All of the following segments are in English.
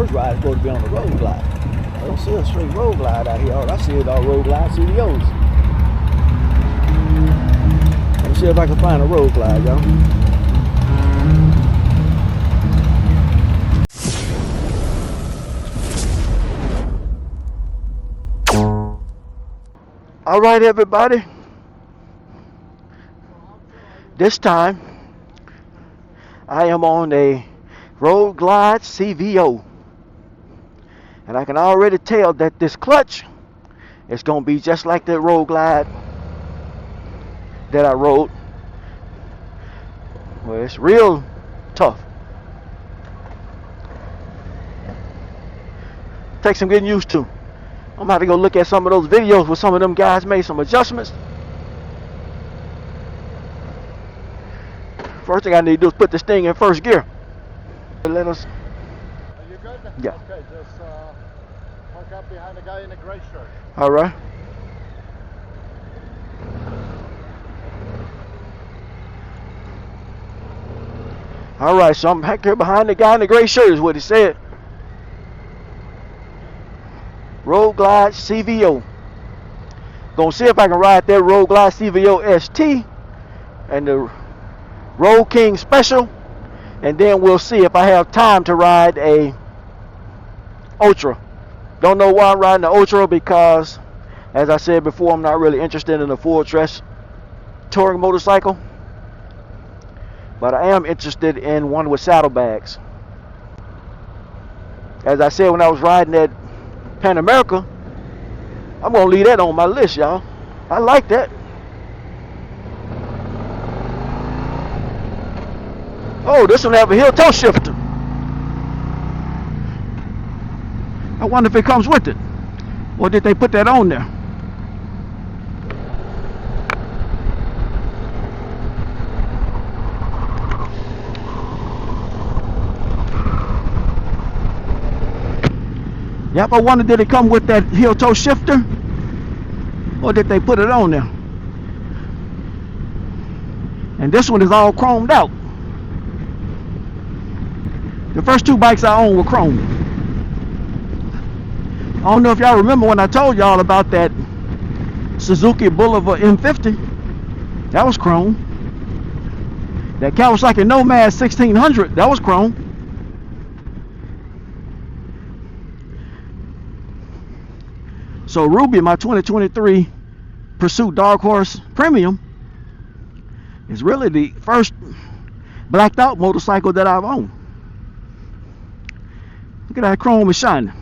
first ride is supposed to be on the road glide. I don't see a straight road glide out here. All I see is all road glide CVOs. Let me see if I can find a road glide, y'all. All right, everybody. This time, I am on a Road Glide CVO. And I can already tell that this clutch is going to be just like that Road Glide that I rode. Well, it's real tough. Takes some getting used to. I'm about to go look at some of those videos where some of them guys made some adjustments. First thing I need to do is put this thing in first gear. Let us. Are you good? Yeah. Okay, just park up behind the guy in the gray shirt. All right. All right, so I'm back here behind the guy in the gray shirt is what he said. Road Glide CVO. Gonna see if I can ride that Road Glide CVO ST and the Road King Special, and then we'll see if I have time to ride a Ultra. Don't know why I'm riding the Ultra, because as I said before, I'm not really interested in a full dress touring motorcycle, but I am interested in one with saddlebags. As I said when I was riding that Pan America, I'm gonna leave that on my list, y'all. I like that. Oh, this one have a heel toe shifter. I wonder if it comes with it, or did they put that on there? Yep, I wonder, did it come with that heel toe shifter, or did they put it on there? And this one is all chromed out. The first two bikes I owned were chrome. I don't know if y'all remember when I told y'all about that Suzuki Boulevard M50. That was chrome. That Kawasaki Nomad 1600, that was chrome. So Ruby, my 2023 Pursuit Dark Horse Premium, is really the first blacked out motorcycle that I've owned. Look at that chrome is shining.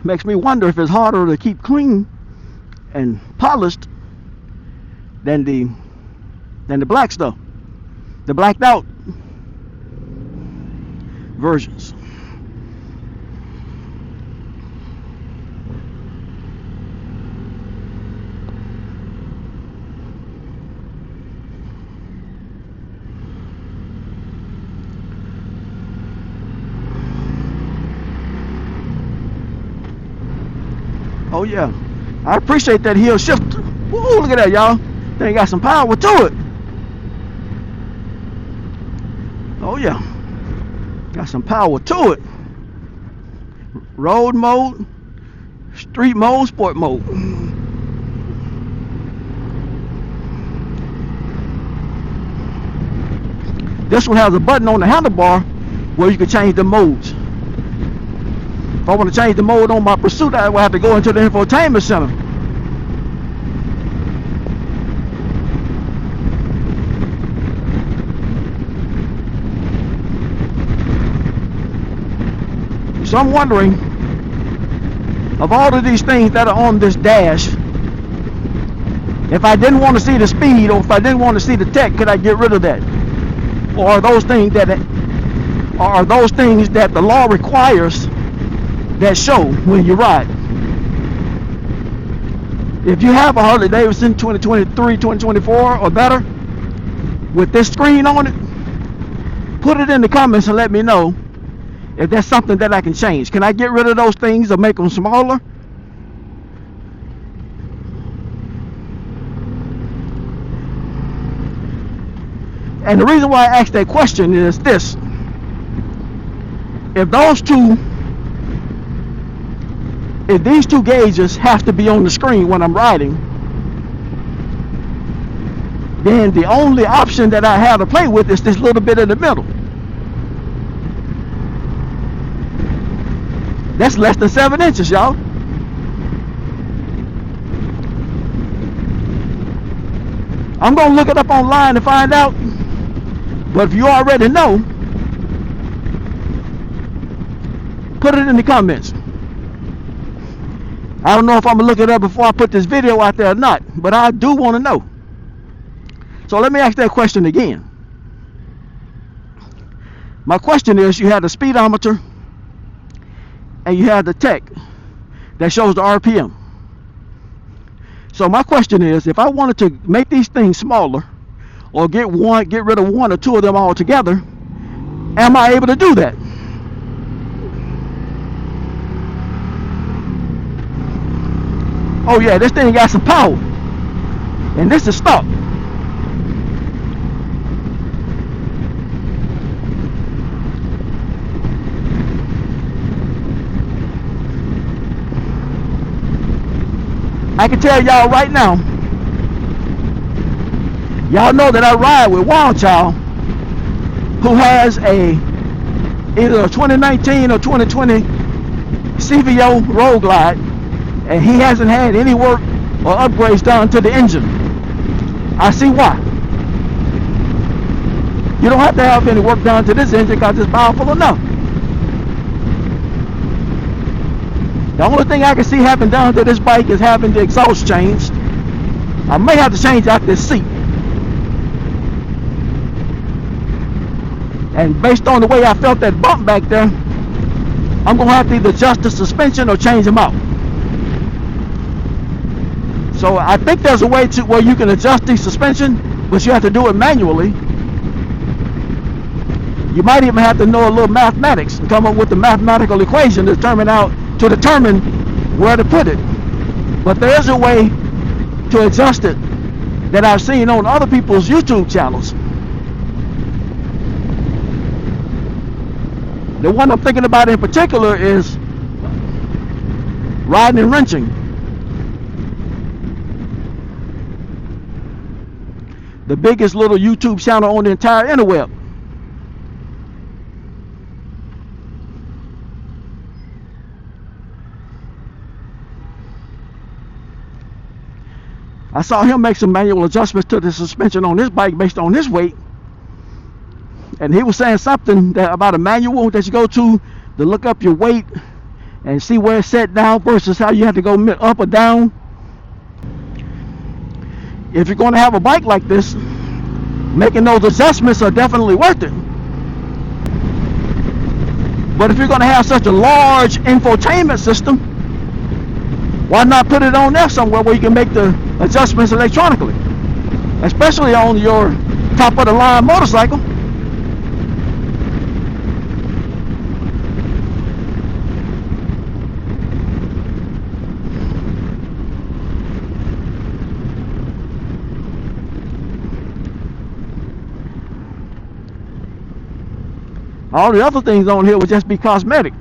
Makes me wonder if it's harder to keep clean and polished than the black stuff, the blacked out versions. Oh yeah, I appreciate that heel shifter. Woo, look at that, y'all. They got some power to it. Oh yeah, got some power to it. Road mode, street mode, sport mode. This one has a button on the handlebar where you can change the modes. If I want to change the mode on my Pursuit, I will have to go into the infotainment center. So I'm wondering, of all of these things that are on this dash, if I didn't want to see the speed, or if I didn't want to see the tech, could I get rid of that? Or are those things that the law requires that show when you ride? If you have a Harley Davidson 2023, 2024 or better with this screen on it, put it in the comments and let me know if that's something that I can change. Can I get rid of those things or make them smaller? And the reason why I asked that question is this: if these two gauges have to be on the screen when I'm riding, then the only option that I have to play with is this little bit in the middle. That's less than 7 inches, y'all. I'm gonna look it up online to find out, but if you already know, put it in the comments. I don't know if I'm gonna look it up before I put this video out there or not, but I do want to know. So let me ask that question again. My question is, you have the speedometer and you have the tech that shows the RPM. So my question is, if I wanted to make these things smaller, or get rid of one or two of them all together, am I able to do that? Oh yeah, this thing got some power, and this is stock. I can tell y'all right now, y'all know that I ride with Wild Child, who has either a 2019 or 2020 CVO Road Glide, and he hasn't had any work or upgrades done to the engine. I see why. You don't have to have any work done to this engine because it's powerful enough. The only thing I can see having done to this bike is having the exhaust changed. I may have to change out this seat. And based on the way I felt that bump back there, I'm going to have to either adjust the suspension or change them out. So I think there's a way to where you can adjust the suspension, but you have to do it manually. You might even have to know a little mathematics and come up with the mathematical equation to determine where to put it. But there is a way to adjust it that I've seen on other people's YouTube channels. The one I'm thinking about in particular is riding and wrenching. The biggest little YouTube channel on the entire interweb. I saw him make some manual adjustments to the suspension on this bike based on his weight. And he was saying something about a manual that you go to look up your weight and see where it's set down versus how you have to go up or down. If you're going to have a bike like this, making those adjustments are definitely worth it. But if you're going to have such a large infotainment system, why not put it on there somewhere where you can make the adjustments electronically, especially on your top of the line motorcycle? All the other things on here would just be cosmetic.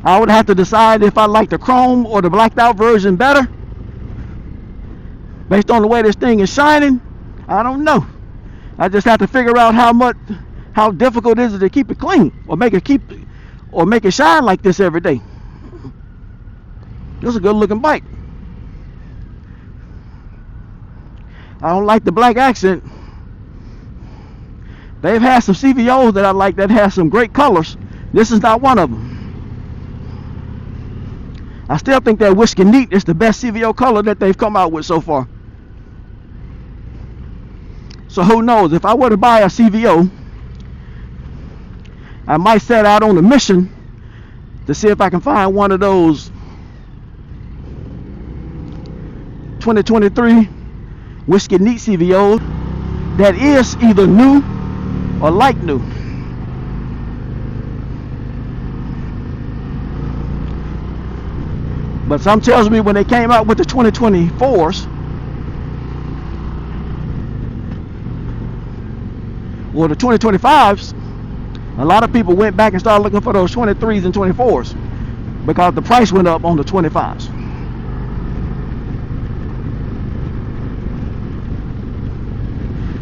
I would have to decide if I like the chrome or the blacked out version better. Based on the way this thing is shining, I don't know. I just have to figure out how difficult it is to keep it clean or make it shine like this every day. This is a good looking bike. I don't like the black accent. They've had some CVOs that I like that have some great colors. This is not one of them. I still think that Whiskey Neat is the best CVO color that they've come out with so far. So who knows, if I were to buy a CVO, I might set out on a mission to see if I can find one of those 2023 Whiskey Neat CVOs that is either new or like new. But some tells me when they came out with the 2024s, Well, the 2025s, a lot of people went back and started looking for those 23s and 24s because the price went up on the 25s.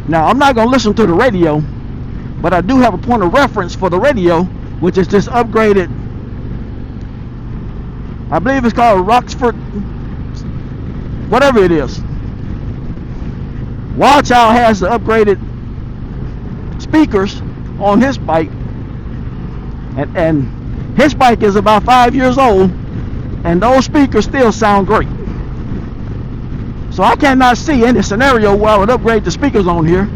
Now, I'm not going to listen to the radio, but I do have a point of reference for the radio, which is this upgraded, I believe it's called Roxford, whatever it is. Wildchild has the upgraded speakers on his bike, and his bike is about 5 years old, and those speakers still sound great. So I cannot see any scenario where I would upgrade the speakers on here.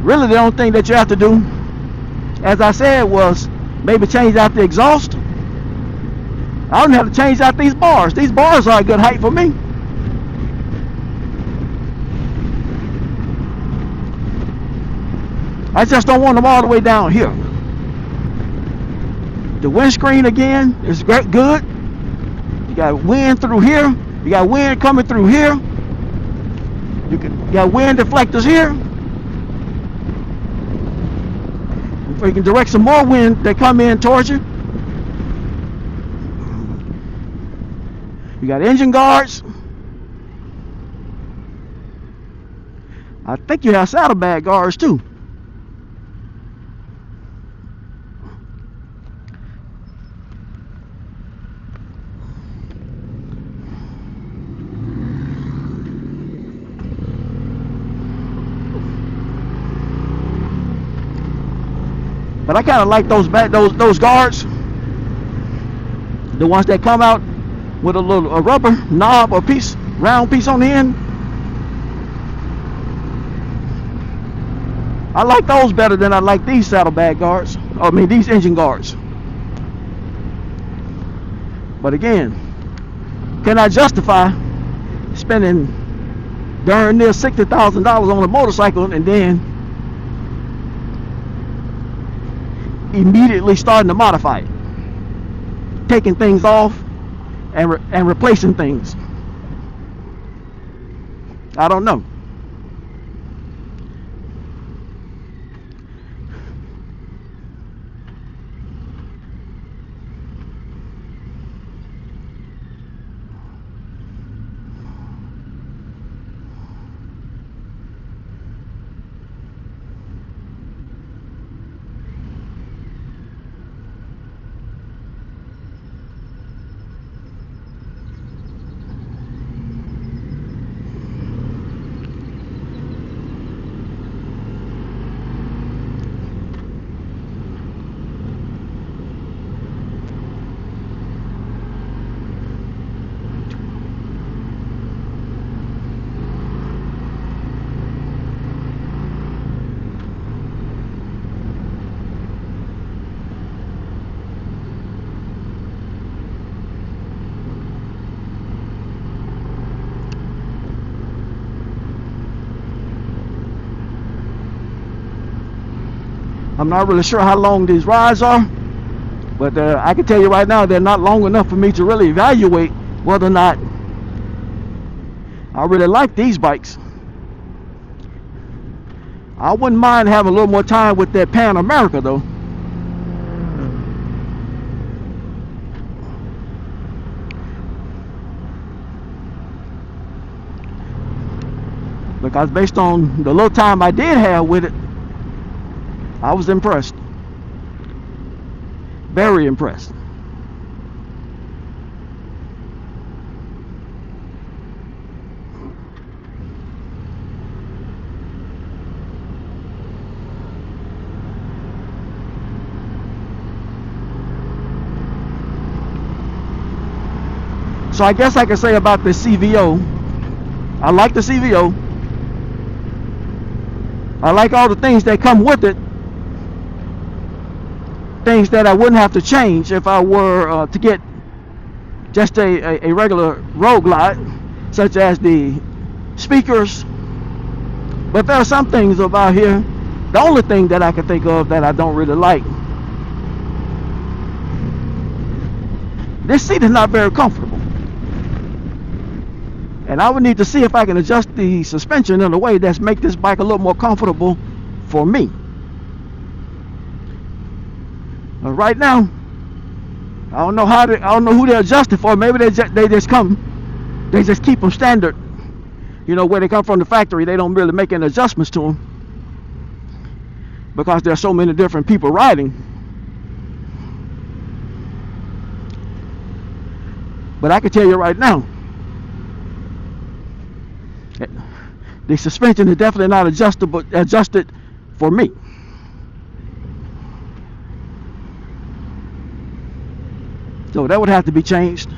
Really, the only thing that you have to do, as I said, was maybe change out the exhaust. I don't have to change out these bars. These bars are a good height for me. I just don't want them all the way down here. The windscreen again is good. You got wind through here. You got wind coming through here. You got wind deflectors here. You can direct some more wind that come in towards you. You got engine guards. I think you have saddlebag guards too. But I kind of like those guards, the ones that come out with a rubber knob or round piece on the end. I like those better than I like these saddlebag guards. I mean these engine guards. But again, can I justify spending darn near $60,000 on a motorcycle and then immediately starting to modify it, taking things off and replacing things? I don't know. I'm not really sure how long these rides are, but I can tell you right now they're not long enough for me to really evaluate whether or not I really like these bikes. I wouldn't mind having a little more time with that Pan America though. Because based on the little time I did have with it, I was impressed. Very impressed. So I guess I can say about the CVO, I like the CVO. I like all the things that come with it. Things that I wouldn't have to change if I were to get just a regular road glide, such as the speakers. But there are some things about here. The only thing that I can think of that I don't really like, this seat is not very comfortable. And I would need to see if I can adjust the suspension in a way that's make this bike a little more comfortable for me. But right now, I don't know who they adjust it for. Maybe they just keep them standard. You know, where they come from the factory, they don't really make any adjustments to them because there's so many different people riding. But I can tell you right now, the suspension is definitely not adjusted for me. So that would have to be changed.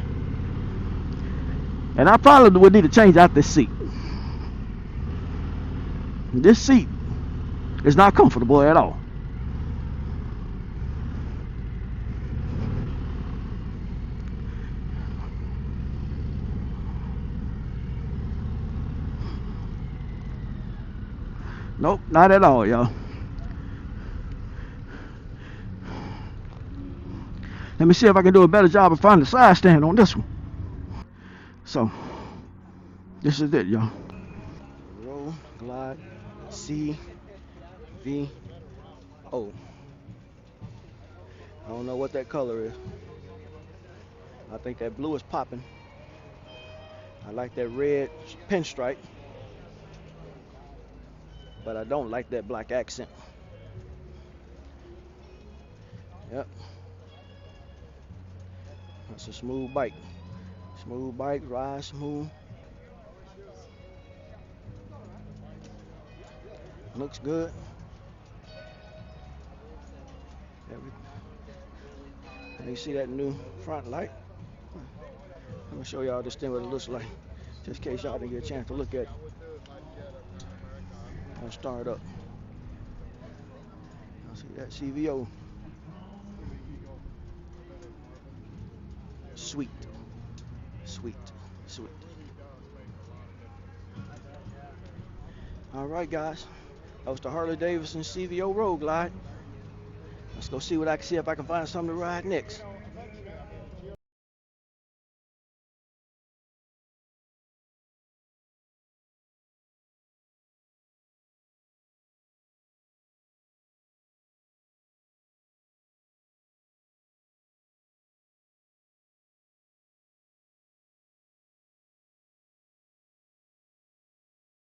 And I probably would need to change out this seat. This seat is not comfortable at all. Nope, not at all, y'all. Let me see if I can do a better job of finding the side stand on this one. So, this is it, y'all. Roll Glide CVO. I don't know what that color is. I think that blue is popping. I like that red pinstripe, but I don't like that black accent. Yep. That's a smooth bike. Smooth bike, ride smooth. Looks good. You see that new front light? Let me show y'all this thing what it looks like, just in case y'all didn't get a chance to look at it. I'll start up. Y'all see that CVO? Sweet, sweet, sweet. All right, guys. That was the Harley Davidson CVO Road Glide. Let's go see if I can find something to ride next.